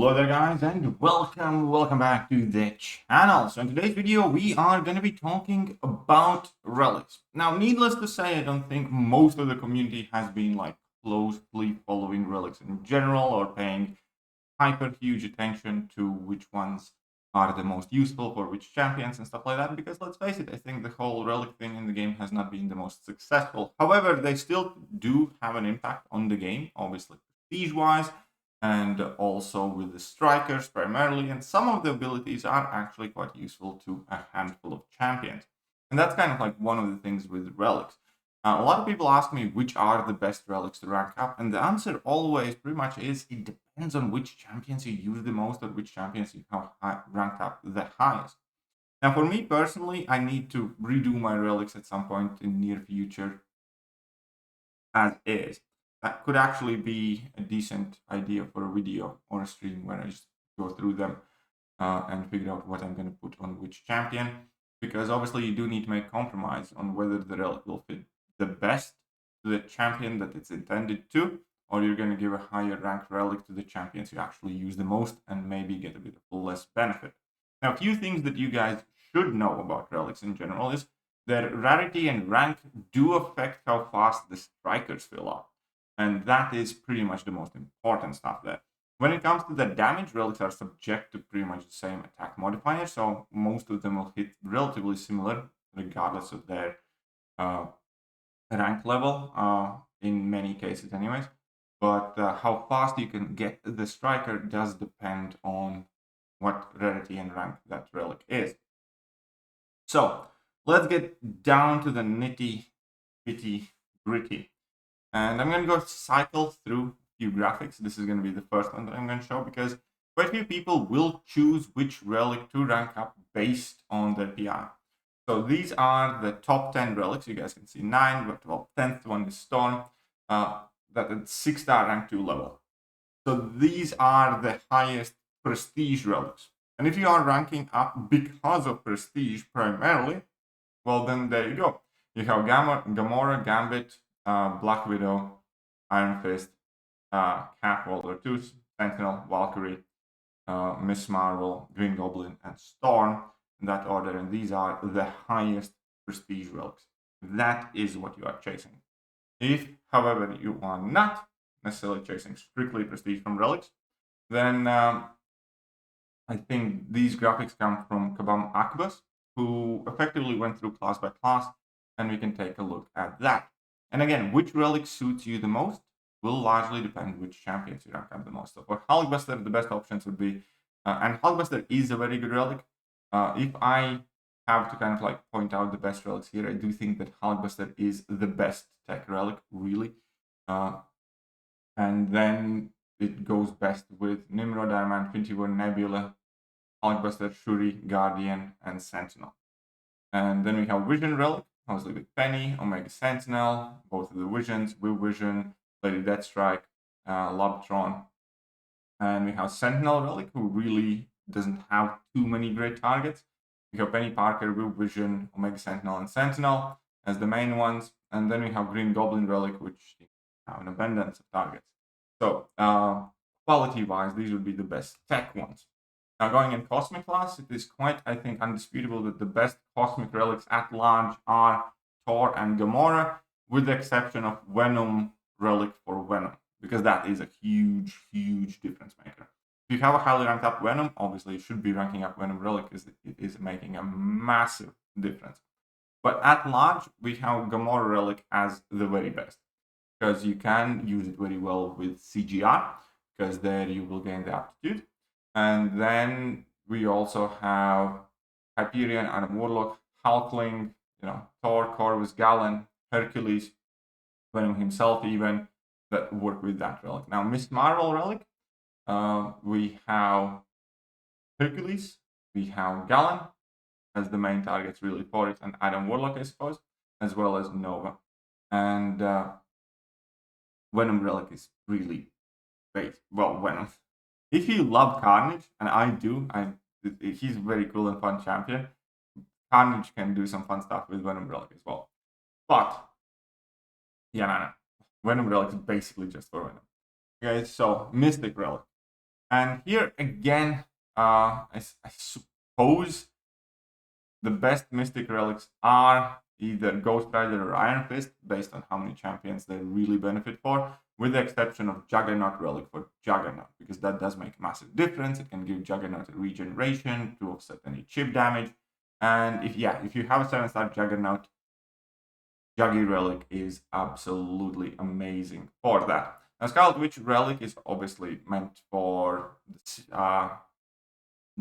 Hello there guys and welcome back to the channel. So in today's video we are going to be talking about relics. Now needless to say, I don't think most of the community has been like closely following relics in general or paying hyper huge attention to which ones are the most useful for which champions and stuff like that, because let's face it, I think the whole relic thing in the game has not been the most successful. However, they still do have an impact on the game, obviously prestige wise, and also with the strikers primarily, and some of the abilities are actually quite useful to a handful of champions. And that's kind of like one of the things with relics. A lot of people ask me which are the best relics to rank up, and the answer always pretty much is it depends on which champions you use the most or which champions you have ranked up the highest. Now for me personally, I need to redo my relics at some point in the near future as is. That could actually be a decent idea for a video or a stream where I just go through them and figure out what I'm going to put on which champion, because obviously you do need to make compromise on whether the relic will fit the best to the champion that it's intended to, or you're going to give a higher ranked relic to the champions you actually use the most and maybe get a bit of less benefit. Now, a few things that you guys should know about relics in general is that rarity and rank do affect how fast the strikers fill up. And that is pretty much the most important stuff there. When it comes to the damage, relics are subject to pretty much the same attack modifier, so most of them will hit relatively similar regardless of their rank level, in many cases anyways. But how fast you can get the striker does depend on what rarity and rank that relic is. So let's get down to the nitty gritty. And I'm going to go cycle through a few graphics. This is going to be the first one that I'm going to show, because quite a few people will choose which relic to rank up based on their PI. So these are the top 10 relics. You guys can see 9, but well, 10th one is Storm, that at 6-star rank 2 level. So these are the highest prestige relics. And if you are ranking up because of prestige primarily, well then there you go. You have Gamora, Gambit, Black Widow, Iron Fist, Cat, Walter Tooth, Sentinel, Valkyrie, Miss Marvel, Green Goblin, and Storm, in that order. And these are the highest prestige relics. That is what you are chasing. If, however, you are not necessarily chasing strictly prestige from relics, then I think these graphics come from Kabam Akbas, who effectively went through class by class, and we can take a look at that. And again, which relic suits you the most will largely depend which champions you rank up the most. So for Hulkbuster, the best options would be, and Hulkbuster is a very good relic. If I have to kind of like point out the best relics here, I do think that Hulkbuster is the best tech relic, really. And then it goes best with Nimrod, Diamond, Infinity War, Nebula, Hulkbuster, Shuri, Guardian, and Sentinel. And then we have Vision relic, obviously with Penny, Omega Sentinel, both of the Visions, Will Vision, Lady Deathstrike, Lobtron. And we have Sentinel relic, who really doesn't have too many great targets. We have Penny Parker, Will Vision, Omega Sentinel, and Sentinel as the main ones. And then we have Green Goblin relic, which have an abundance of targets. So quality-wise, these would be the best tech ones. Now, going in Cosmic class, it is quite, I think, undisputable that the best Cosmic relics at large are Thor and Gamora, with the exception of Venom relic for Venom, because that is a huge difference maker. If you have a highly ranked up Venom, obviously you should be ranking up Venom relic, because it is making a massive difference. But at large, we have Gamora relic as the very best, because you can use it very well with CGR, because there you will gain the aptitude. And then we also have Hyperion, Adam Warlock, Hulkling, Thor, Corvus, Galen, Hercules, Venom himself even, that work with that relic. Now, Miss Marvel relic, we have Hercules, we have Galen as the main targets really for it, and Adam Warlock, I suppose, as well as Nova. And Venom relic is really great. Well, Venom. If you love Carnage, and I do, he's a very cool and fun champion. Carnage can do some fun stuff with Venom relic as well. But yeah, Venom relic is basically just for Venom. Okay, so Mystic relic. And here again, I suppose the best Mystic relics are either Ghost Rider or Iron Fist, based on how many champions they really benefit for, with the exception of Juggernaut relic for Juggernaut, because that does make a massive difference. It can give Juggernaut a regeneration to offset any chip damage. And if you have a 7-star Juggernaut, Juggy relic is absolutely amazing for that. Now, Scarlet Witch relic is obviously meant for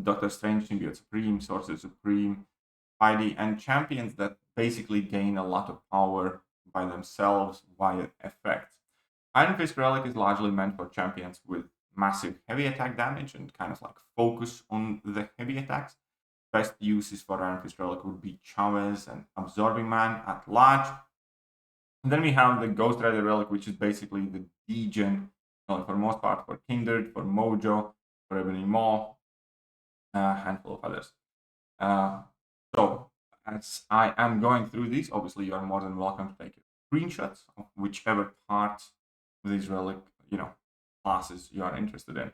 Doctor Strange, Symbiote Supreme, Sorcerer Supreme, Spidey, and champions that basically gain a lot of power by themselves via effects. Iron Fist relic is largely meant for champions with massive heavy attack damage and kind of like focus on the heavy attacks. Best uses for Iron Fist relic would be Chavez and Absorbing Man at large. And then we have the Ghost Rider relic, which is basically the degen, for the most part, for Kindred, for Mojo, for Ebony Maw, a handful of others. So as I am going through these, obviously you are more than welcome to take screenshots of whichever part of these relic, classes you are interested in.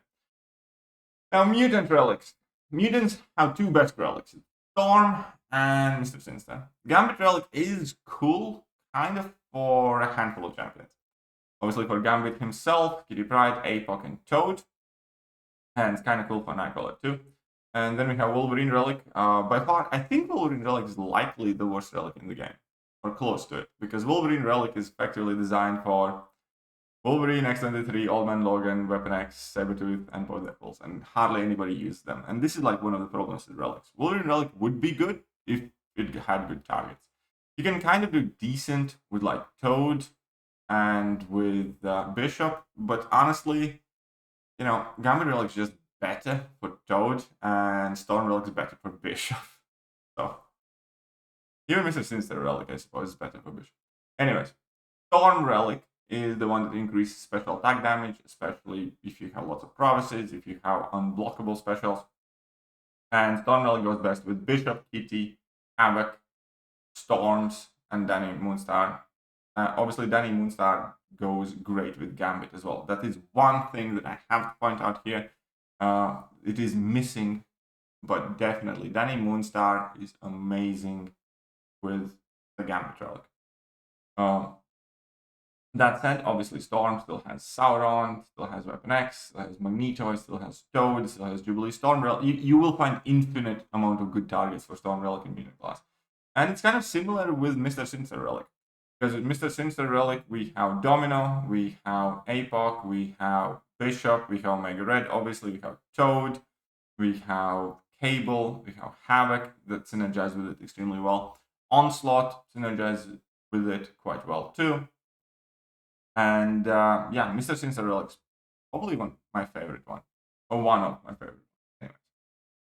Now, mutant relics. Mutants have two best relics, Storm and Mr. Sinister. Gambit relic is cool, kind of, for a handful of champions. Obviously for Gambit himself, Kitty Pryde, APOC, and Toad. And it's kind of cool for Nightcrawler too. And then we have Wolverine relic. By far, I think Wolverine relic is likely the worst relic in the game, or close to it, because Wolverine relic is effectively designed for Wolverine, X-23, Old Man Logan, Weapon X, Sabretooth, and both Deadpools, and hardly anybody uses them. And this is like one of the problems with relics. Wolverine relic would be good if it had good targets. You can kind of do decent with like Toad and with Bishop, but honestly, Gambit relic is just better for Toad, and Storm relic is better for Bishop. So even Mr. Sinister relic, I suppose, is better for Bishop. Anyways, Storm relic is the one that increases special attack damage, especially if you have lots of provinces, if you have unblockable specials. And Storm relic goes best with Bishop, Kitty, Havoc, Storms, and Danny Moonstar. Obviously, Danny Moonstar goes great with Gambit as well. That is one thing that I have to point out here. It is missing, but definitely Danny Moonstar is amazing with the Gambit relic. That said, obviously Storm still has Sauron, still has Weapon X, still has Magneto, still has Toad, still has Jubilee. Storm relic, you will find infinite amount of good targets for Storm relic in mutant class. And it's kind of similar with Mr. Sinister relic. Because with Mr. Sinister relic, we have Domino, we have APOC, we have Bishop, we have Omega Red, obviously we have Toad, we have Cable, we have Havoc that synergize with it extremely well. Onslaught synergizes with it quite well too. And Mr. Sinister relic is probably my favorite one, or one of my favorite ones. Anyways.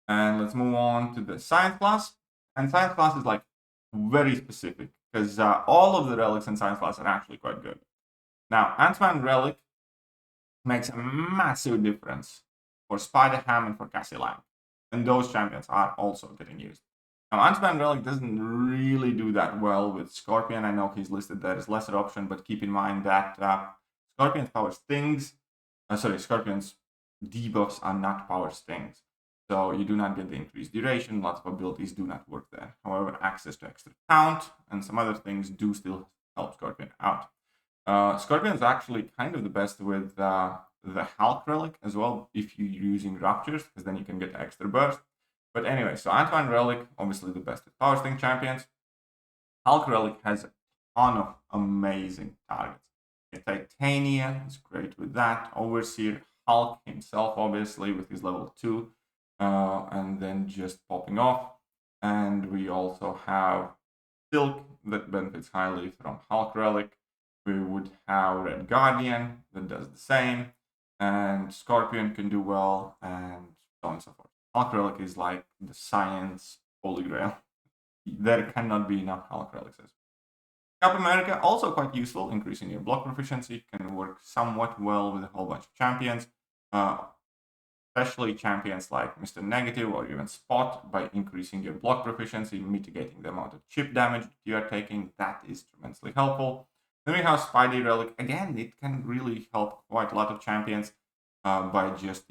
And let's move on to the Science class. And Science class is like very specific, because all of the relics in Science class are actually quite good. Now, Ant-Man relic makes a massive difference for Spider-Ham and for Cassie Lang. And those champions are also getting used. Now, Ant-Man relic doesn't really do that well with Scorpion. I know he's listed there as lesser option, but keep in mind that Scorpion's power stings. Scorpion's debuffs are not power stings. So you do not get the increased duration. Lots of abilities do not work there. However, access to extra count and some other things do still help Scorpion out. Scorpion is actually kind of the best with the Hulk relic as well, if you're using Raptures, because then you can get extra burst. But anyway, so Ant-Man relic, obviously the best with Power Sting champions. Hulk relic has a ton of amazing targets. Titania is great with that. Overseer, Hulk himself, obviously, with his level 2. And then just popping off. And we also have Silk that benefits highly from Hulk relic. We would have Red Guardian that does the same. And Scorpion can do well, and so on and so forth. Hulk relic is like the science holy grail. There cannot be enough Hulk relics. Cap America, also quite useful, increasing your block proficiency, can work somewhat well with a whole bunch of champions, especially champions like Mr. Negative or even Spot, by increasing your block proficiency, mitigating the amount of chip damage you are taking. That is tremendously helpful. Then we have Spidey relic. Again, it can really help quite a lot of champions by just,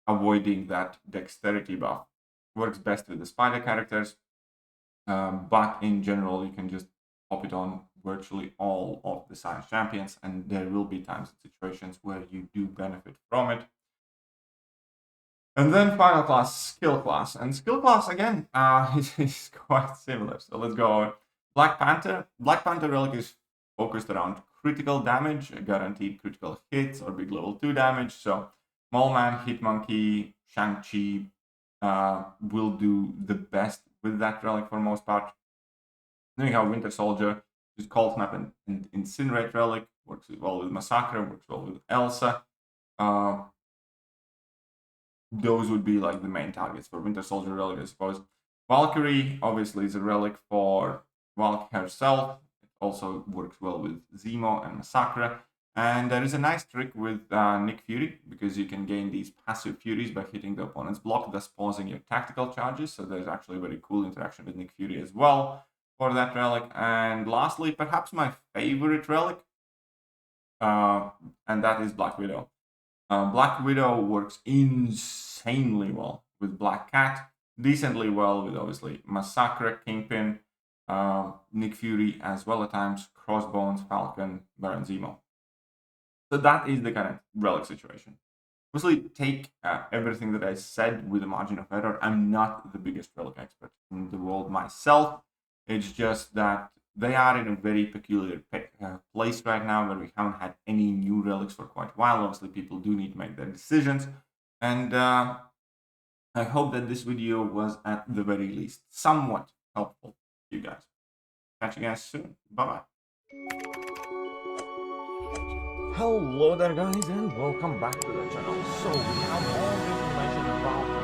avoiding that dexterity buff. Works best with the spider characters, but in general, you can just pop it on virtually all of the science champions, and there will be times and situations where you do benefit from it. And then final class, skill class. And skill class, again, is quite similar. So let's go over. Black Panther. Black Panther Relic is focused around critical damage, guaranteed critical hits or big level 2 damage. So Mole-Man, Hitmonkey, Shang-Chi will do the best with that relic for the most part. Then we have Winter Soldier, which is Cold Snap and Incinerate Relic. Works well with Massacre, works well with Elsa. Those would be like the main targets for Winter Soldier Relic, I suppose. Valkyrie, obviously, is a relic for Valkyrie herself. It also works well with Zemo and Massacre. And there is a nice trick with Nick Fury, because you can gain these passive Furies by hitting the opponent's block, thus pausing your tactical charges. So there's actually a very cool interaction with Nick Fury as well for that relic. And lastly, perhaps my favorite relic, and that is Black Widow. Black Widow works insanely well with Black Cat, decently well with obviously Massacre, Kingpin, Nick Fury, as well at times Crossbones, Falcon, Baron Zemo. So that is the kind of relic situation. Obviously, take everything that I said with a margin of error. I'm not the biggest relic expert in the world myself. It's just that they are in a very peculiar place right now, where we haven't had any new relics for quite a while. Obviously, people do need to make their decisions. And I hope that this video was, at the very least, somewhat helpful to you guys. Catch you guys soon. Bye-bye. Hello there, guys, and welcome back to the channel. So we have all the information about